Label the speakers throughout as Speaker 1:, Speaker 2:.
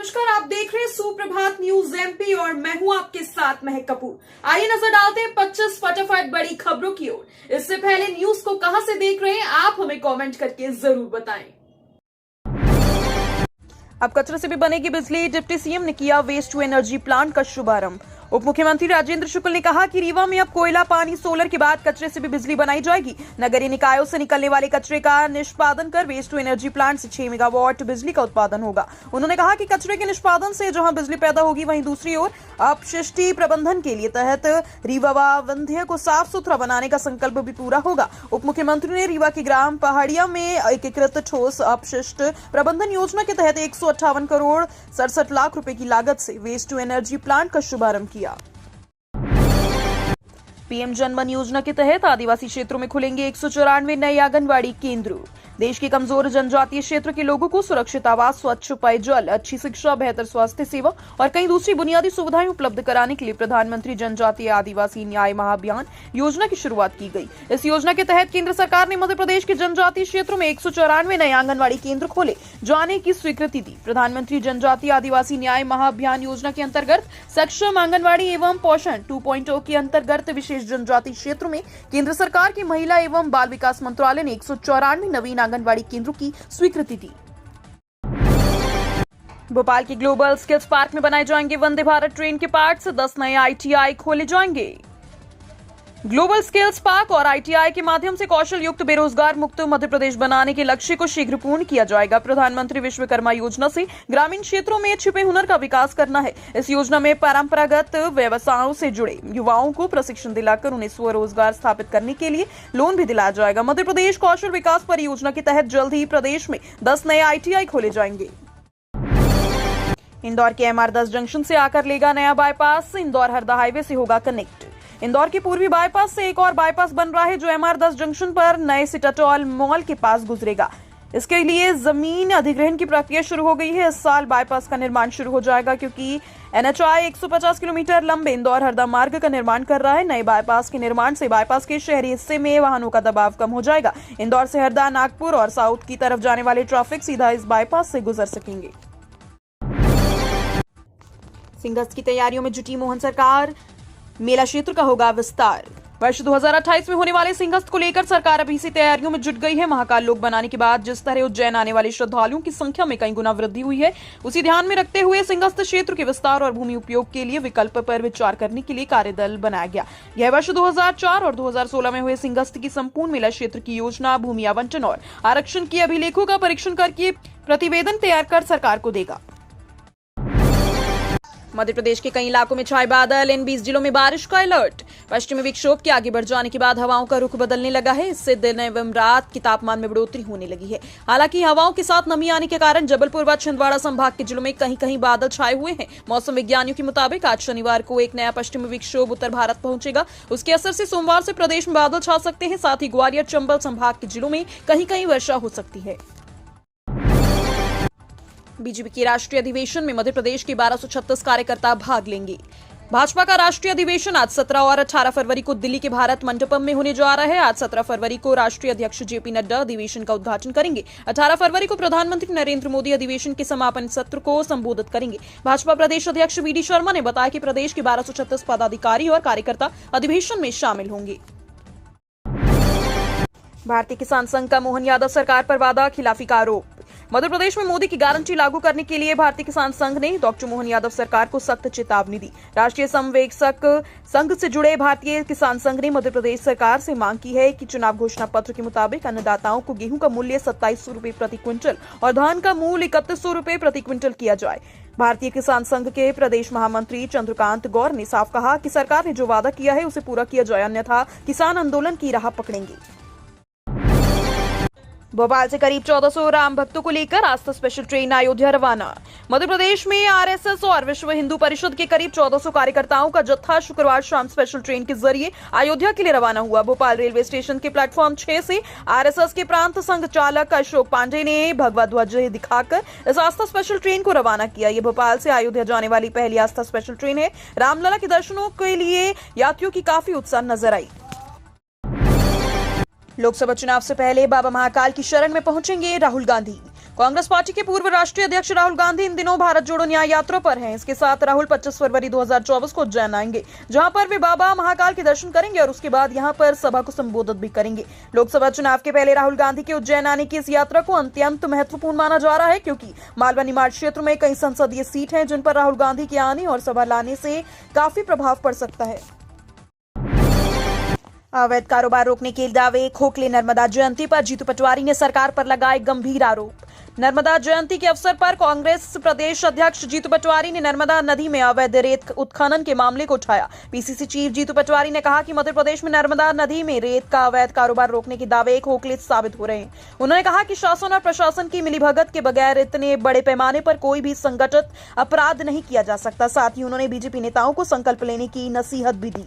Speaker 1: नमस्कार, आप देख रहे हैं सुप्रभात न्यूज एमपी और मैं हूं आपके साथ महक कपूर। आइए नजर डालते हैं 25 फटाफट बड़ी खबरों की ओर। इससे पहले न्यूज को कहां से देख रहे हैं आप हमें कमेंट करके जरूर बताएं।
Speaker 2: अब कचरे से भी बनेगी बिजली, डिप्टी सीएम ने किया वेस्ट टू एनर्जी प्लांट का शुभारंभ। उप मुख्यमंत्री राजेंद्र शुक्ल ने कहा कि रीवा में अब कोयला, पानी, सोलर के बाद कचरे से भी बिजली बनाई जाएगी। नगरीय निकायों से निकलने वाले कचरे का निष्पादन कर वेस्ट टू एनर्जी प्लांट से 6 मेगावाट बिजली का उत्पादन होगा। उन्होंने कहा कि कचरे के निष्पादन से जहां बिजली पैदा होगी, वहीं दूसरी ओर अपशिष्ट प्रबंधन के लिए तहत रीवा व विंध्य को साफ सुथरा बनाने का संकल्प भी पूरा होगा। उप मुख्यमंत्री ने रीवा के ग्राम पहाड़िया में एकीकृत ठोस अपशिष्ट प्रबंधन योजना के तहत 158 करोड़ 67 लाख रुपए की लागत से वेस्ट टू एनर्जी प्लांट का शुभारंभ किया। पीएम जनमन योजना के तहत आदिवासी क्षेत्रों में खुलेंगे 194 नए आंगनवाड़ी केंद्र। देश के कमजोर जनजातीय क्षेत्र के लोगों को सुरक्षित आवास, स्वच्छ पेयजल, अच्छी शिक्षा, बेहतर स्वास्थ्य सेवा और कई दूसरी बुनियादी सुविधाएं उपलब्ध कराने के लिए प्रधानमंत्री जनजातीय आदिवासी न्याय महाअभियान योजना की शुरुआत की गई। इस योजना के तहत केंद्र सरकार ने मध्य प्रदेश के जनजातीय क्षेत्रों में 194 नए आंगनवाड़ी केंद्र खोले जाने की स्वीकृति दी। प्रधानमंत्री जनजातीय आदिवासी न्याय महाअभियान योजना के अंतर्गत सक्षम आंगनवाड़ी एवं पोषण 2.0 के अंतर्गत विशेष जनजातीय क्षेत्रों में केंद्र सरकार की महिला एवं बाल विकास मंत्रालय ने 194 नवीन आंगनवाड़ी केंद्रों की स्वीकृति दी। भोपाल के ग्लोबल स्किल्स पार्क में बनाए जाएंगे वंदे भारत ट्रेन के पार्ट्स, 10 नए आईटीआई खोले जाएंगे। ग्लोबल स्किल्स पार्क और आईटीआई के माध्यम से कौशल युक्त बेरोजगार मुक्त मध्य प्रदेश बनाने के लक्ष्य को शीघ्र पूर्ण किया जाएगा। प्रधानमंत्री विश्वकर्मा योजना से ग्रामीण क्षेत्रों में छिपे हुनर का विकास करना है। इस योजना में परंपरागत व्यवसायों से जुड़े युवाओं को प्रशिक्षण दिलाकर उन्हें स्वरोजगार स्थापित करने के लिए लोन भी दिलाया जाएगा। मध्य प्रदेश कौशल विकास परियोजना के तहत जल्द ही प्रदेश में 10 नए आईटीआई खोले जाएंगे। इंदौर के MR10 जंक्शन से आकर लेगा नया बाईपास, इंदौर हरदा हाईवे से होगा कनेक्ट। इंदौर के पूर्वी बाईपास से एक और बाईपास बन रहा है जो MR10 जंक्शन पर नए सिटाटॉल मॉल के पास गुजरेगा। इसके लिए जमीन अधिग्रहण की प्रक्रिया शुरू हो गई है। इस साल बाईपास का निर्माण शुरू हो जाएगा क्योंकि NHAI 150 किलोमीटर लंबे इंदौर हरदा मार्ग का निर्माण कर रहा है। नए बाईपास के निर्माण से बाईपास के शहरी हिस्से में वाहनों का दबाव कम हो जाएगा। इंदौर से हरदा, नागपुर और साउथ की तरफ जाने वाले ट्रैफिक सीधा इस बाईपास से गुजर सकेंगे। सिंहस्थ की तैयारियों में जुटी मोहन सरकार, मेला क्षेत्र का होगा विस्तार। वर्ष 2028 में होने वाले सिंहस्थ को लेकर सरकार अभी से तैयारियों में जुट गई है। महाकाल लोक बनाने के बाद जिस तरह उज्जैन आने वाले श्रद्धालुओं की संख्या में कई गुना वृद्धि हुई है, उसी ध्यान में रखते हुए सिंहस्थ क्षेत्र के विस्तार और भूमि उपयोग के लिए विकल्प पर विचार करने के लिए कार्यदल बनाया गया। यह वर्ष 2004 और 2016 में हुए सिंहस्थ की संपूर्ण मेला क्षेत्र की योजना, भूमि आवंटन और आरक्षण के अभिलेखों का परीक्षण करके प्रतिवेदन तैयार कर सरकार को देगा। मध्य प्रदेश के कई इलाकों में छाए बादल, इन 20 जिलों में बारिश का अलर्ट। पश्चिमी विक्षोभ के आगे बढ़ जाने के बाद हवाओं का रुख बदलने लगा है। इससे दिन एवं रात के तापमान में बढ़ोतरी होने लगी है। हालांकि हवाओं के साथ नमी आने के कारण जबलपुर व छिंदवाड़ा संभाग के जिलों में कहीं कहीं बादल छाए हुए हैं। मौसम विज्ञानियों के मुताबिक आज शनिवार को एक नया पश्चिमी विक्षोभ उत्तर भारत पहुंचेगा। उसके असर से सोमवार से प्रदेश में बादल छा सकते हैं। साथ ही ग्वालियर, चंबल संभाग के जिलों में कहीं कहीं वर्षा हो सकती है। बीजेपी के राष्ट्रीय अधिवेशन में मध्य प्रदेश के 1236 कार्यकर्ता भाग लेंगे। भाजपा का राष्ट्रीय अधिवेशन आज 17 और 18 फरवरी को दिल्ली के भारत मंडपम में होने जा रहा है। आज 17 फरवरी को राष्ट्रीय अध्यक्ष जेपी नड्डा अधिवेशन का उद्घाटन करेंगे। 18 फरवरी को प्रधानमंत्री नरेंद्र मोदी अधिवेशन के समापन सत्र को संबोधित करेंगे। भाजपा प्रदेश अध्यक्ष वीडी शर्मा ने बताया कि प्रदेश के 1236 पदाधिकारी और कार्यकर्ता अधिवेशन में शामिल होंगे। भारतीय किसान संघ का मोहन यादव सरकार पर वादा खिलाफी का आरोप। मध्य प्रदेश में मोदी की गारंटी लागू करने के लिए भारतीय किसान संघ ने डॉक्टर मोहन यादव सरकार को सख्त चेतावनी दी। राष्ट्रीय समवेक्षक संघ से जुड़े भारतीय किसान संघ ने मध्य प्रदेश सरकार से मांग की है कि चुनाव घोषणा पत्र के मुताबिक अन्नदाताओं को गेहूं का मूल्य 2700 रुपए प्रति क्विंटल और धान का मूल्य 3100 रुपए प्रति क्विंटल किया जाए। भारतीय किसान संघ के प्रदेश महामंत्री चंद्रकांत गौर ने साफ कहा कि सरकार ने जो वादा किया है उसे पूरा किया जाए, अन्यथा किसान आंदोलन की राह पकड़ेंगे। भोपाल से करीब 1400 राम भक्तों को लेकर आस्था स्पेशल ट्रेन अयोध्या रवाना। मध्य प्रदेश में आरएसएस और विश्व हिंदू परिषद के करीब 1400 कार्यकर्ताओं का जत्था शुक्रवार शाम स्पेशल ट्रेन के जरिए अयोध्या के लिए रवाना हुआ। भोपाल रेलवे स्टेशन के प्लेटफॉर्म 6 से आरएसएस के प्रांत संघ चालक अशोक पांडे ने भगवा ध्वज दिखाकर इस आस्था स्पेशल ट्रेन को रवाना किया। ये भोपाल से अयोध्या जाने वाली पहली आस्था स्पेशल ट्रेन है। रामलला के दर्शनों के लिए यात्रियों की काफी उत्साह नजर आई। लोकसभा चुनाव से पहले बाबा महाकाल की शरण में पहुंचेंगे राहुल गांधी। कांग्रेस पार्टी के पूर्व राष्ट्रीय अध्यक्ष राहुल गांधी इन दिनों भारत जोड़ो न्याय यात्रा पर हैं। इसके साथ राहुल 25 फरवरी 2024 को उज्जैन आएंगे, जहां पर वे बाबा महाकाल के दर्शन करेंगे और उसके बाद यहां पर सभा को संबोधित भी करेंगे। लोकसभा चुनाव के पहले राहुल गांधी के उज्जैन आने की इस यात्रा को अत्यंत महत्वपूर्ण माना जा रहा है, क्योंकि मालवा निमाड़ क्षेत्र में कई संसदीय सीट हैं जिन पर राहुल गांधी के आने और सभा लाने से काफी प्रभाव पड़ सकता है। अवैध कारोबार रोकने के दावे खोखले। नर्मदा जयंती पर जीतू पटवारी ने सरकार पर लगाए गंभीर आरोप। नर्मदा जयंती के अवसर पर कांग्रेस प्रदेश अध्यक्ष जीतू पटवारी ने नर्मदा नदी में अवैध रेत उत्खनन के मामले को उठाया। पीसीसी चीफ जीतू पटवारी ने कहा कि मध्य प्रदेश में नर्मदा नदी में रेत का अवैध कारोबार रोकने के दावे खोखले साबित हो रहे हैं। उन्होंने कहा कि शासन और प्रशासन की मिलीभगत के बगैर इतने बड़े पैमाने पर कोई भी संगठित अपराध नहीं किया जा सकता। साथ ही उन्होंने बीजेपी नेताओं को संकल्प लेने की नसीहत भी दी।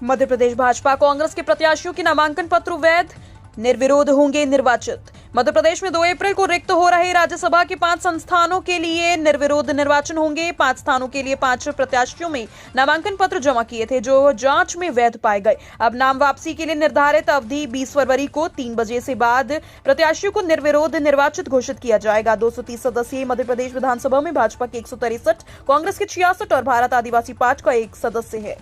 Speaker 2: मध्य प्रदेश भाजपा कांग्रेस के प्रत्याशियों के नामांकन पत्र वैध, निर्विरोध होंगे निर्वाचित। मध्य प्रदेश में 2 अप्रैल को रिक्त हो रहे राज्यसभा के 5 संस्थानों के लिए निर्विरोध निर्वाचन होंगे। 5 स्थानों के लिए 5 प्रत्याशियों में नामांकन पत्र जमा किए थे, जो जांच में वैध पाए गए। अब नाम वापसी के लिए निर्धारित अवधि 20 फरवरी को 3 बजे से बाद प्रत्याशियों को निर्विरोध निर्वाचित घोषित किया जाएगा। 230 सदस्यीय मध्य प्रदेश विधानसभा में भाजपा के 163, कांग्रेस के 66 और भारत आदिवासी पार्टी का 1 सदस्य है।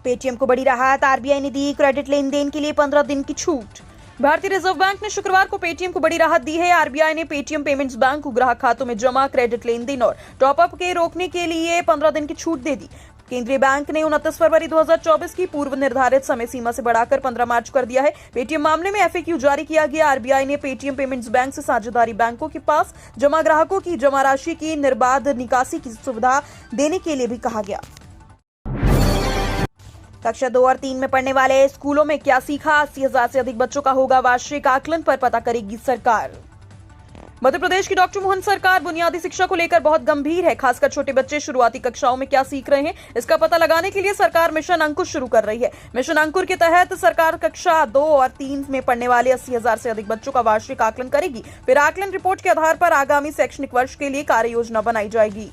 Speaker 2: पेटीएम को बड़ी राहत, आरबीआई ने दी क्रेडिट लेन देन के लिए 15 दिन की छूट। भारतीय रिजर्व बैंक ने शुक्रवार को पेटीएम को बड़ी राहत दी है। आरबीआई ने पेटीएम पेमेंट्स बैंक को ग्राहक खातों में जमा क्रेडिट लेन देन और टॉपअप के रोकने के लिए 15 दिन की छूट दे दी। केंद्रीय बैंक ने 29 फरवरी 2024 की पूर्व निर्धारित समय सीमा से बढ़ाकर 15 मार्च कर दिया है। पेटीएम मामले में एफएक्यू जारी किया गया। आरबीआई ने पेटीएम पेमेंट्स बैंक से साझेदारी बैंकों के पास जमा ग्राहकों की जमा राशि की निर्बाध निकासी की सुविधा देने के लिए भी कहा गया। कक्षा 2 और 3 में पढ़ने वाले स्कूलों में क्या सीखा, 80,000 से अधिक बच्चों का होगा वार्षिक आकलन पर पता करेगी सरकार। मध्य प्रदेश की डॉक्टर मोहन सरकार बुनियादी शिक्षा को लेकर बहुत गंभीर है। खासकर छोटे बच्चे शुरुआती कक्षाओं में क्या सीख रहे हैं, इसका पता लगाने के लिए सरकार मिशन अंकुर शुरू कर रही है। मिशन अंकुर के तहत सरकार कक्षा 2 और 3 में पढ़ने वाले 80,000 से अधिक बच्चों का वार्षिक आकलन करेगी। फिर आकलन रिपोर्ट के आधार पर आगामी शैक्षणिक वर्ष के लिए कार्य योजना बनाई जाएगी।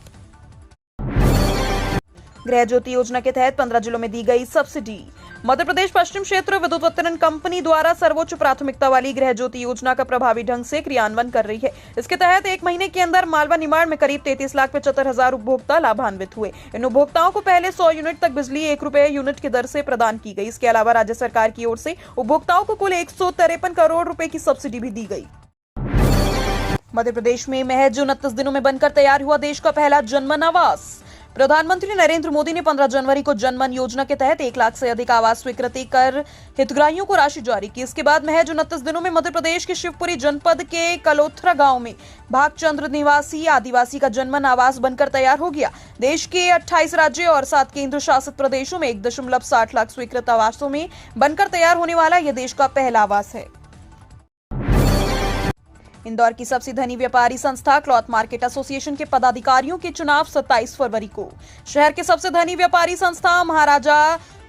Speaker 2: गृह ज्योति योजना के तहत 15 जिलों में दी गई सब्सिडी। मध्य प्रदेश पश्चिम क्षेत्र विद्युत वितरण कंपनी द्वारा सर्वोच्च प्राथमिकता वाली गृह ज्योति योजना का प्रभावी ढंग से क्रियान्वयन कर रही है। इसके तहत 1 महीने के अंदर मालवा निमाड़ में करीब 33,75,000 उपभोक्ता लाभान्वित हुए। इन उपभोक्ताओं को पहले 100 यूनिट तक बिजली 1 रुपए यूनिट की दर से प्रदान की गई। इसके अलावा राज्य सरकार की ओर से उपभोक्ताओं को कुल 153 करोड़ रुपए की सब्सिडी भी दी गई। मध्य प्रदेश में महज 29 दिनों में बनकर तैयार हुआ देश का पहला जनमन आवास। प्रधानमंत्री नरेंद्र मोदी ने 15 जनवरी को जनमन योजना के तहत 1 लाख से अधिक आवास स्वीकृति कर हितग्राहियों को राशि जारी की। इसके बाद महज 29 दिनों में मध्य प्रदेश के शिवपुरी जनपद के कलोथरा गांव में भागचंद्र निवासी आदिवासी का जनमन आवास बनकर तैयार हो गया। देश के 28 राज्य और 7 केंद्र शासित प्रदेशों में 1.60 लाख स्वीकृत आवासों में बनकर तैयार होने वाला यह देश का पहला आवास है। इंदौर की सबसे धनी व्यापारी संस्था क्लॉथ मार्केट एसोसिएशन के पदाधिकारियों के चुनाव 27 फरवरी को। शहर के सबसे धनी व्यापारी संस्था Maharaja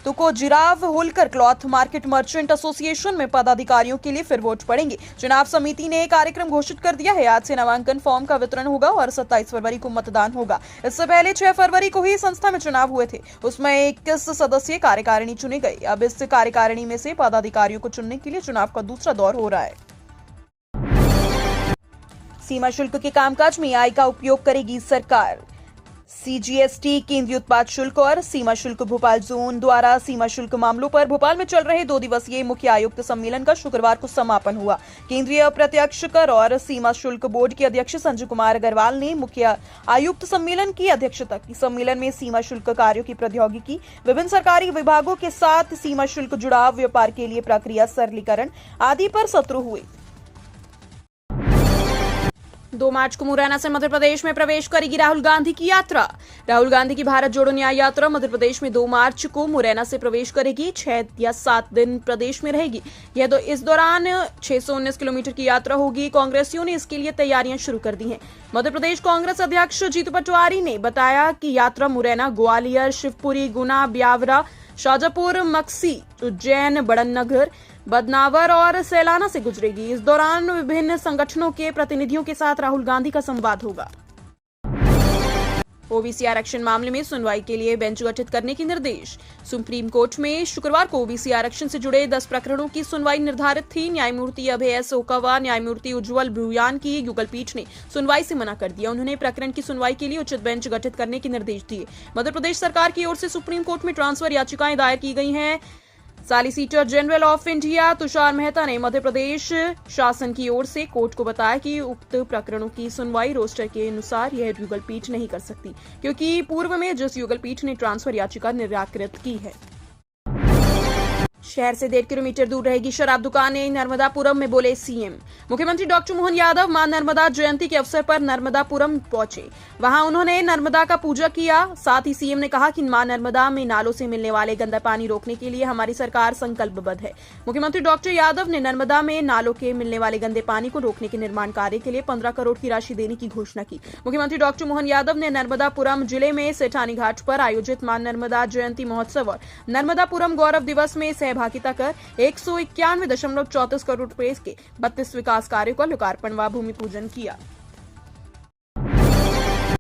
Speaker 2: Tukojirao Holkar cloth market merchant association में पदाधिकारियों के लिए फिर वोट पड़ेंगे। चुनाव समिति ने कार्यक्रम घोषित कर दिया है। आज से नामांकन फॉर्म का वितरण होगा और 27 फरवरी को मतदान होगा। इससे पहले 6 फरवरी को ही संस्था में चुनाव हुए थे। उसमें 21 सदस्यीय कार्यकारिणी चुनी गई। अब इस कार्यकारिणी में से पदाधिकारियों को चुनने के लिए चुनाव का दूसरा दौर हो रहा है। सीमा शुल्क के कामकाज में AI का उपयोग करेगी सरकार। CGST केंद्रीय उत्पाद शुल्क और सीमा शुल्क भोपाल जोन द्वारा सीमा शुल्क मामलों पर भोपाल में चल रहे 2 दिवसीय मुख्य आयुक्त सम्मेलन का शुक्रवार को समापन हुआ। केंद्रीय अप्रत्यक्ष कर और सीमा शुल्क बोर्ड के अध्यक्ष संजय कुमार अग्रवाल ने मुख्य आयुक्त सम्मेलन की अध्यक्षता की। सम्मेलन में सीमा शुल्क कार्यों की प्रौद्योगिकी, विभिन्न सरकारी विभागों के साथ सीमा शुल्क जुड़ाव, व्यापार के लिए प्रक्रिया सरलीकरण आदि पर सत्र हुए। 2 मार्च को मुरैना से मध्य प्रदेश में प्रवेश करेगी राहुल गांधी की यात्रा। राहुल गांधी की भारत जोड़ो न्याय यात्रा मध्य प्रदेश में 2 मार्च को मुरैना से प्रवेश करेगी। 6 या 7 दिन प्रदेश में रहेगी। इस दौरान 619 किलोमीटर की यात्रा होगी। कांग्रेसियों ने इसके लिए तैयारियां शुरू कर दी हैं। मध्य प्रदेश कांग्रेस अध्यक्ष जीतू पटवारी ने बताया कि यात्रा मुरैना, ग्वालियर, शिवपुरी, गुना, ब्यावरा, शाजापुर, मक्सी, उज्जैन, बड़नगर, बदनावर और सैलाना से गुजरेगी। इस दौरान विभिन्न संगठनों के प्रतिनिधियों के साथ राहुल गांधी का संवाद होगा। ओबीसी आरक्षण मामले में सुनवाई के लिए बेंच गठित करने के निर्देश। सुप्रीम कोर्ट में शुक्रवार को ओबीसी आरक्षण से जुड़े 10 प्रकरणों की सुनवाई निर्धारित थी। न्यायमूर्ति अभय एस ओकावा, न्यायमूर्ति उज्जवल ब्रुयान की युगल पीठ ने सुनवाई से मना कर दिया। उन्होंने प्रकरण की सुनवाई के लिए उचित बेंच गठित करने के निर्देश दिए। मध्य प्रदेश सरकार की ओर से सुप्रीम कोर्ट में ट्रांसफर याचिकाएं दायर की गई हैं। Solicitor general of India Tushar Mehta ने मध्य प्रदेश शासन की ओर से कोर्ट को बताया कि उक्त प्रकरणों की सुनवाई रोस्टर के अनुसार यह युगल पीठ नहीं कर सकती, क्योंकि पूर्व में जिस युगल पीठ ने ट्रांसफर याचिका निराकृत की है। शहर से 1.5 किलोमीटर दूर रहेगी शराब दुकानें, नर्मदापुरम में बोले सीएम। मुख्यमंत्री डॉक्टर मोहन यादव मां नर्मदा जयंती के अवसर पर नर्मदापुरम पहुंचे। वहां उन्होंने नर्मदा का पूजा किया। साथ ही सीएम ने कहा कि मां नर्मदा में नालों से मिलने वाले गंदा पानी रोकने के लिए हमारी सरकार संकल्पबद्ध है। मुख्यमंत्री डॉक्टर यादव ने नर्मदा में नालों के मिलने वाले गंदे पानी को रोकने के निर्माण कार्य के लिए 15 करोड़ की राशि देने की घोषणा की। मुख्यमंत्री डॉक्टर मोहन यादव ने नर्मदापुरम जिले में सेठानी घाट पर आयोजित मां नर्मदा जयंती महोत्सव और नर्मदापुरम गौरव दिवस में सहभागिता कर 191.34 करोड़ रुपए के 32 विकास कार्यों का लोकार्पण व भूमि पूजन किया।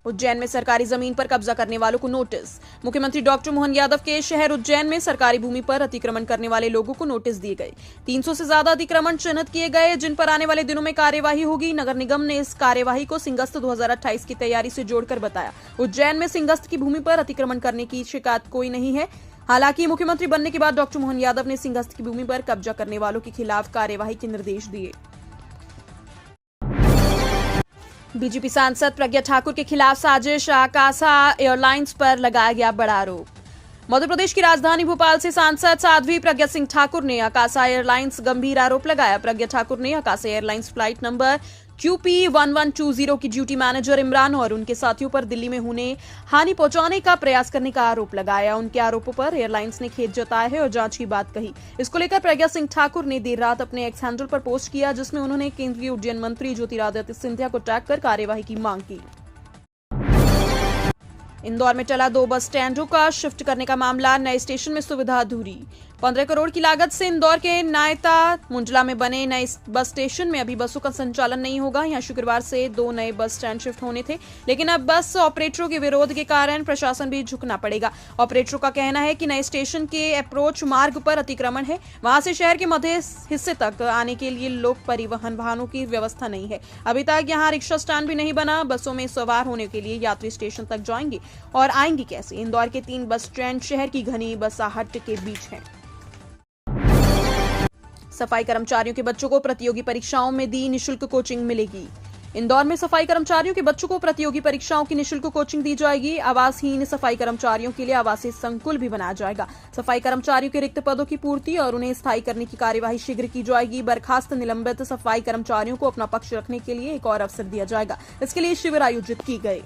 Speaker 2: उज्जैन में सरकारी जमीन पर कब्जा करने वालों को नोटिस। मुख्यमंत्री डॉक्टर मोहन यादव के शहर उज्जैन में सरकारी भूमि पर अतिक्रमण करने वाले लोगों को नोटिस दिए गए। 300 से ज्यादा अतिक्रमण चिन्हित किए गए, जिन पर आने वाले दिनों में कार्यवाही होगी। नगर निगम ने इस कार्यवाही को सिंगस्त 2028 की तैयारी से जोड़कर बताया। उज्जैन में सिंगस्त की भूमि पर अतिक्रमण करने की शिकायत कोई नहीं है। हालांकि मुख्यमंत्री बनने के बाद डॉक्टर मोहन यादव ने सिंगस्त की भूमि पर कब्जा करने वालों के खिलाफ कार्यवाही के निर्देश दिए। बीजेपी सांसद प्रज्ञा ठाकुर के खिलाफ साजिश, आकाशा एयरलाइंस पर लगाया गया बड़ा आरोप। मध्य प्रदेश की राजधानी भोपाल से सांसद साध्वी प्रज्ञा सिंह ठाकुर ने आकाशा एयरलाइंस गंभीर आरोप लगाया। प्रज्ञा ठाकुर ने आकाशा एयरलाइंस फ्लाइट नंबर QP1120 की ड्यूटी मैनेजर इमरान और उनके साथियों पर दिल्ली में उन्हें हानि पहुंचाने का प्रयास करने का आरोप लगाया। उनके आरोपों पर एयरलाइंस ने खेद जताया है और जांच की बात कही। इसको लेकर प्रज्ञा सिंह ठाकुर ने देर रात अपने एक्स हैंडल पर पोस्ट किया, जिसमें उन्होंने केंद्रीय उड्डयन मंत्री ज्योतिरादित्य सिंधिया को टैग कर कार्यवाही की मांग की। इंदौर में चला 2 बस स्टैंडों का शिफ्ट करने का मामला, नए स्टेशन में सुविधा अधूरी। 15 करोड़ की लागत से इंदौर के नायता मुंडला में बने नए बस स्टेशन में अभी बसों का संचालन नहीं होगा। यहां शुक्रवार से 2 नए बस स्टैंड शिफ्ट होने थे, लेकिन अब बस ऑपरेटरों के विरोध के कारण प्रशासन भी झुकना पड़ेगा। ऑपरेटरों का कहना है कि नए स्टेशन के अप्रोच मार्ग पर अतिक्रमण है। वहां से शहर के मध्य हिस्से तक आने के लिए लोक परिवहन वाहनों की व्यवस्था नहीं है। अभी तक यहाँ रिक्शा स्टैंड भी नहीं बना। बसों में सवार होने के लिए यात्री स्टेशन तक जाएंगे और आएंगे कैसे? इंदौर के 3 बस स्टैंड शहर की घनी बसाहट के बीच हैं। सफाई कर्मचारियों के बच्चों को प्रतियोगी परीक्षाओं में दी निशुल्क कोचिंग मिलेगी। इंदौर में सफाई कर्मचारियों के बच्चों को प्रतियोगी परीक्षाओं की निशुल्क कोचिंग दी जाएगी। आवासहीन सफाई कर्मचारियों के लिए आवासीय संकुल भी बनाया जाएगा। सफाई कर्मचारियों के रिक्त पदों की पूर्ति और उन्हें स्थायी करने की कार्यवाही शीघ्र की जाएगी। बर्खास्त निलंबित सफाई कर्मचारियों को अपना पक्ष रखने के लिए एक और अवसर दिया जाएगा। इसके लिए शिविर आयोजित किए गए।